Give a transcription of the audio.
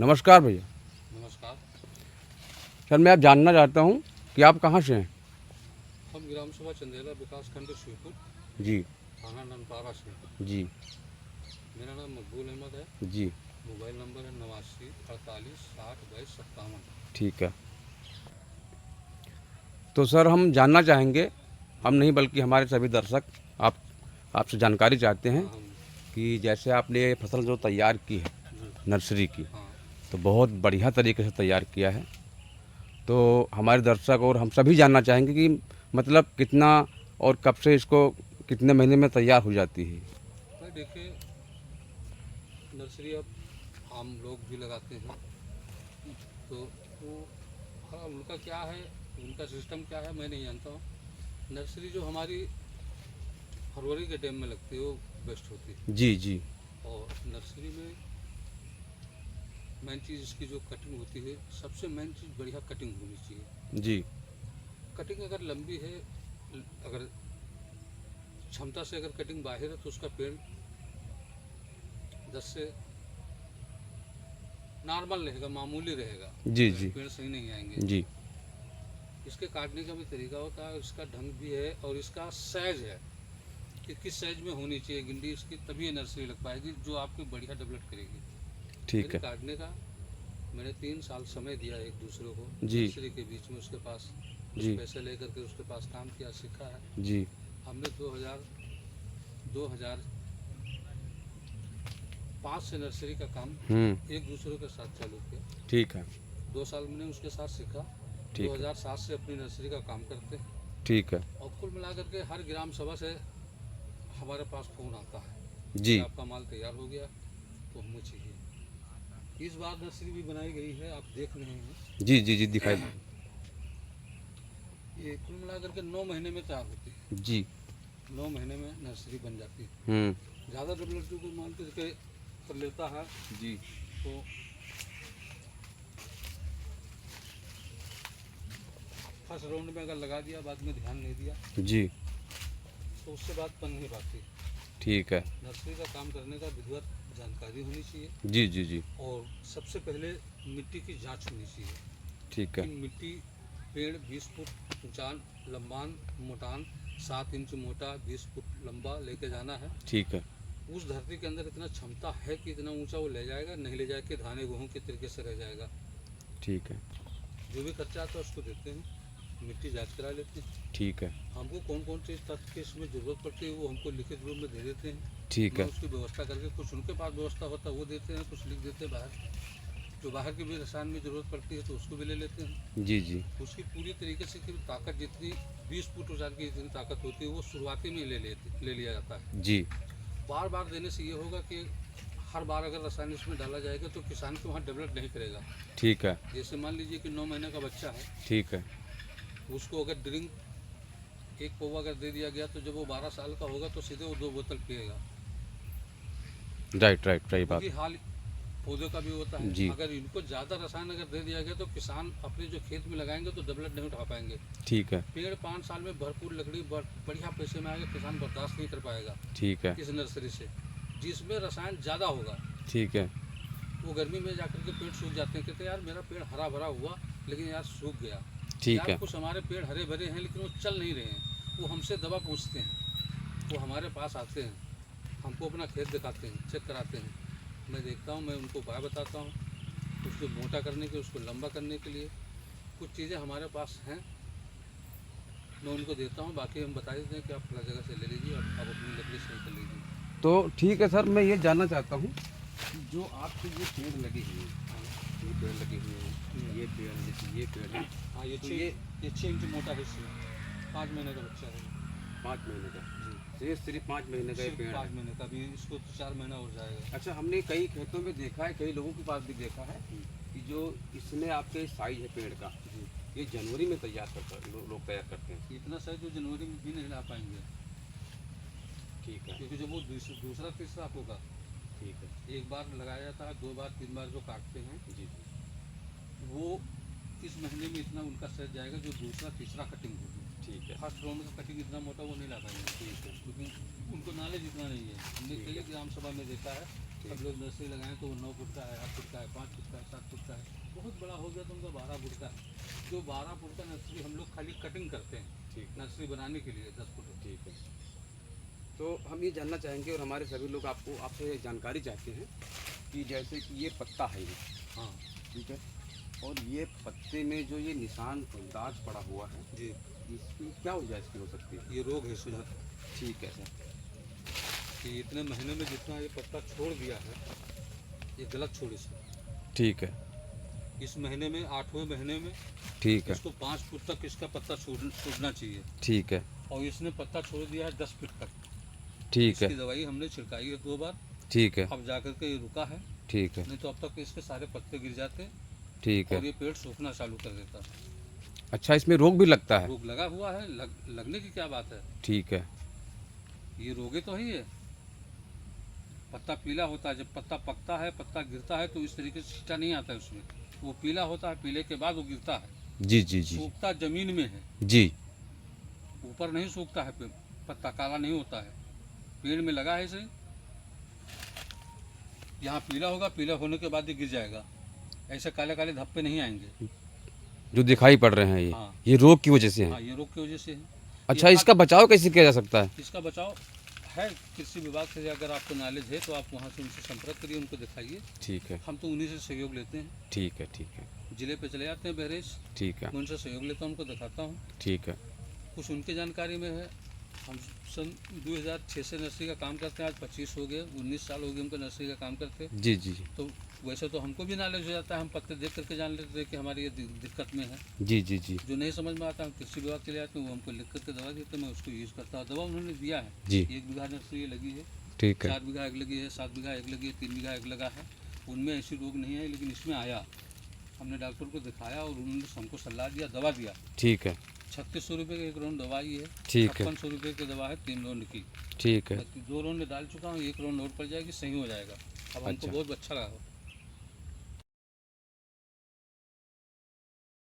नमस्कार भैया। नमस्कार। सर मैं आप जानना चाहता हूँ कि आप कहाँ से हैं? हम ग्राम सभा चंदेला विकास खंड शिवपुर जी थाना ननपारा से। जी मेरा नाम मकबूल अहमद है। जी। मोबाइल नंबर है 89 48 60 22 57। ठीक है। तो सर हम जानना चाहेंगे, हम नहीं बल्कि हमारे सभी दर्शक आपसे जानकारी चाहते हैं हाँ कि जैसे आपने ये फसल जो तैयार की है जी। नर्सरी की, हाँ तो बहुत बढ़िया तरीके से तैयार किया है। तो हमारे दर्शक और हम सभी जानना चाहेंगे कि मतलब कितना और कब से इसको कितने महीने में तैयार हो जाती है? भाई देखिए, नर्सरी अब आम लोग भी लगाते हैं, तो वो हाँ उनका क्या है, उनका सिस्टम क्या है मैं नहीं जानता हूँ। नर्सरी जो हमारी फरवरी के टाइम में लगती है वो बेस्ट होती है। जी जी और नर्सरी में मेन चीज़ इसकी जो कटिंग होती है, सबसे मेन चीज़ बढ़िया कटिंग होनी चाहिए। जी। कटिंग अगर लंबी है, अगर क्षमता से अगर कटिंग बाहर है तो उसका पेड़ 10 से नॉर्मल रहेगा, मामूली रहेगा, जी जी पेड़ सही नहीं आएंगे। जी इसके काटने का भी तरीका होता है, इसका ढंग भी है और इसका साइज है कि किस साइज में होनी चाहिए गिंडी इसकी, तभी ये नर्सरी लग पाएगी जो आपकी बढ़िया डेवलप करेगी। ठीक मेरे है। काटने का मैंने 3 साल समय दिया एक दूसरे को जी नर्सरी के बीच में, उसके पास कुछ जी पैसे लेकर के उसके पास काम किया, सीखा है। जी। हमने 2005 से नर्सरी का काम एक दूसरे के साथ चालू किया। ठीक है। 2 साल मैंने उसके साथ सीखा। ठीक है। 2007 से अपनी नर्सरी का काम करते हैं ठीक है। और कुल मिलाकर के हर ग्राम सभा से हमारे पास फ़ोन आता है जी कि आपका माल तैयार हो गया तो हमें चाहिए। इस बार नर्सरी भी बनाई गई है, आप देख रहे हैं। जी जी जी दिखाई। ये कुल मिलाकर के 9 महीने में तैयार होती है। जी 9 महीने में नर्सरी बन जाती है। ज़्यादा डेवलपर को मान के कर लेता है जी तो फर्स्ट राउंड में अगर लगा दिया, बाद में ध्यान नहीं दिया जी। तो उससे बात बन नहीं पाती। ठीक है। नर्सरी का काम करने का विधिवत जानकारी होनी चाहिए जी जी जी। और सबसे पहले मिट्टी की जांच होनी चाहिए ठीक कि है। मिट्टी पेड़ 20 फुट ऊंचान लंबान मोटान 7 इंच मोटा 20 फुट लंबा लेके जाना है। ठीक है। उस धरती के अंदर इतना क्षमता है कि इतना ऊंचा वो ले जाएगा, नहीं ले जाए कि धाने गेहूँ के तरीके से रह जाएगा। ठीक है। जो भी खर्चा आता है उसको देते हैं, मिट्टी जांच करा लेते हैं। ठीक है। हमको कौन कौन सी तत्व की इसमें ज़रूरत पड़ती है वो हमको लिखित रूप में दे देते हैं। ठीक मैं है। उसकी व्यवस्था करके, कुछ उनके पास व्यवस्था होता है वो देते हैं, कुछ लिख देते हैं बाहर। जो बाहर की भी रसायन में ज़रूरत पड़ती है तो उसको भी ले लेते हैं। जी जी उसकी पूरी तरीके से कि ताकत जितनी 20 फुट ऊंचाई की जितनी ताकत होती है वो शुरुआती में ले लिया जाता है। जी। बार बार देने से ये होगा कि हर बार अगर रसायन इसमें डाला जाएगा तो किसान को वहाँ डेवलप नहीं करेगा। ठीक है। जैसे मान लीजिए कि 9 महीने का बच्चा है, ठीक है। उसको अगर ड्रिंक एक पौवा अगर दे दिया गया तो जब वो 12 साल का होगा तो सीधे वो 2 बोतल पिएगा। राइट राइट सही बात। क्योंकि हाल पौधे का भी होता है। जी। अगर इनको ज़्यादा रसायन अगर दे दिया गया तो किसान अपने जो खेत में लगाएंगे तो डेवलप नहीं उठा पाएंगे। ठीक है। पेड़ 5 साल में भरपूर लकड़ी बढ़िया पैसे में आएगा, किसान बर्दाश्त नहीं कर पाएगा ठीक है। इस नर्सरी से। जिसमें रसायन ज़्यादा होगा ठीक है। वो गर्मी में जाकर के पेड़ सूख जाते हैं, कहते हैं यार मेरा पेड़ हरा भरा हुआ लेकिन यार सूख गया। ठीक यार है। कुछ हमारे पेड़ हरे भरे हैं लेकिन वो चल नहीं रहे हैं, वो हमसे दवा पूछते हैं, वो हमारे पास आते हैं, हमको अपना खेत दिखाते हैं, चेक कराते हैं। मैं देखता हूँ, मैं उनको उपाय बताता हूँ उसको मोटा करने के, उसको लंबा करने के लिए। कुछ चीज़ें हमारे पास हैं, मैं उनको देता हूँ, बाकी हम बता देते हैं कि आप अपना जगह से ले लीजिए और आप अपनी लकड़ी सही कर लीजिए। तो ठीक है सर, मैं ये जानना चाहता हूँ कि जो आपके ये पेड़ लगे हुए हैं, ये पेड़ लगे हुए हैं, ये पेड़ जैसे ये पेड़ है, हाँ तो ये 6 इंच मोटा है, 5 महीने का बच्चा है। 5 महीने का। तो ये सिर्फ 5 महीने का ये पेड़ 5 है। महीने का भी, इसको तो 4 महीना हो जाएगा। अच्छा, हमने कई खेतों में देखा है, कई लोगों के पास भी देखा है कि जो इसमें आपके साइज है पेड़ का, ये जनवरी में तैयार करता लोग तैयार करते हैं। इतना साइज तो जनवरी में भी नहीं ला पाएंगे, ठीक है। क्योंकि जब वो दूसरा तीसरा होगा, ठीक है। एक बार लगाया जाता है, 2 बार 3 बार जो काटते हैं जी वो इस महीने में इतना उनका साइज जाएगा जो दूसरा तीसरा कटिंग होगी। ठीक है। फर्स्ट राउंड का कटिंग इतना मोटा वो नहीं ला पाएंगे, ठीक है। क्योंकि उनको नॉलेज इतना नहीं है। हमने कई ग्राम सभा में देखा है सब लोग नर्सरी लगाएं तो वो 9 फुट का है, 8 फुट का है, 5 फुट का है, 7 फुट का है। बहुत बड़ा हो गया तो उनका 12 फुट का है। जो 12 फुट का नर्सरी हम लोग खाली कटिंग करते हैं ठीक नर्सरी बनाने के लिए 10 फुट। ठीक है। तो हम ये जानना चाहेंगे और हमारे सभी लोग आपसे जानकारी चाहते हैं कि जैसे कि ये पत्ता है ये, हाँ ठीक है, और ये पत्ते में जो ये निशान दाग पड़ा हुआ है, जी, इसकी क्या वजह इसकी हो सकती है? ये रोग है सुझा ठीक है सर। कि इतने महीने में जितना ये पत्ता छोड़ दिया है ये गलत छोड़ इसको। ठीक है। इस महीने में 8वें महीने में ठीक है। इसको 5 फुट तक इसका पत्ता छोड़ना चाहिए ठीक है। और इसने पत्ता छोड़ दिया है 10 फीट तक। ठीक है। इसकी दवाई हमने छिड़काई है 2 बार, ठीक है। अब जाकर के ये रुका है, ठीक है। नहीं तो अब तक इसके सारे पत्ते गिर जाते ठीक है। और ये पेड़ सूखना चालू कर देता। अच्छा, इसमें रोग भी लगता है? रोग लगा हुआ है, लगने की क्या बात है, ठीक है। ये रोगे तो ही है। पत्ता पीला होता है, जब पत्ता पकता है, पत्ता गिरता है तो इस तरीके से छींटा नहीं आता है उसमें, वो पीला होता है, पीले के बाद वो गिरता है। जी जी जी सूखता जमीन में है, जी। ऊपर नहीं सूखता है, पत्ता काला नहीं होता है, पेड़ में लगा है इसे, यहाँ पीला होगा, पीला होने के बाद ये गिर जाएगा, ऐसे काले काले धब्बे नहीं आएंगे जो दिखाई पड़ रहे हैं ये, हाँ। ये रोग की वजह से हाँ, है। ये रोग की वजह से है। अच्छा, ये इसका बचाव कैसे किया जा सकता है? इसका बचाव है कृषि विभाग से, अगर आपको नॉलेज है तो आप वहाँ से उनसे संपर्क करिए, उनको दिखाइए। ठीक है। हम तो उन्हीं से सहयोग लेते हैं, ठीक है। ठीक है। जिले पे चले जाते हैं बहरेज, ठीक है। मैं उनसे सहयोग लेता हूँ, उनको दिखाता हूँ, ठीक है। कुछ उनकी जानकारी में है। हम सन 2006 से नर्सरी का काम करते हैं, आज 25 हो गए, 19 साल हो गए हमको नर्सरी का काम करते। जी जी जी तो वैसे तो हमको भी नॉलेज हो जाता है, हम पत्ते देख करके जान लेते हैं कि हमारी ये दिक्कत में है। जी जी जी जो नहीं समझ में आता हम कृषि विभाग चले जाते हैं, वो हमको लिख करके दवा देते हैं, मैं उसको यूज़ करता हूँ। दवा उन्होंने दिया है, जी। 1 बीघा नर्सरी लगी है, ठीक है। 4 बीघा एक लगी है, 7 बीघा एक लगी है, 3 बीघा एक लगा है। उनमें ऐसी रोग नहीं है, लेकिन इसमें आया, हमने डॉक्टर को दिखाया और उन्होंने हमको सलाह दिया, दवा दिया। ठीक है। 3600 रुपये की 1 राउंड दवाई है, ठीक है। 5600 रुपये की दवा है 3 राउंड की। ठीक है। 2 राउंड डाल चुका हूँ, 1 राउंड और पड़ जाएगी, सही हो जाएगा। अब हमको अच्छा। बहुत अच्छा लगा।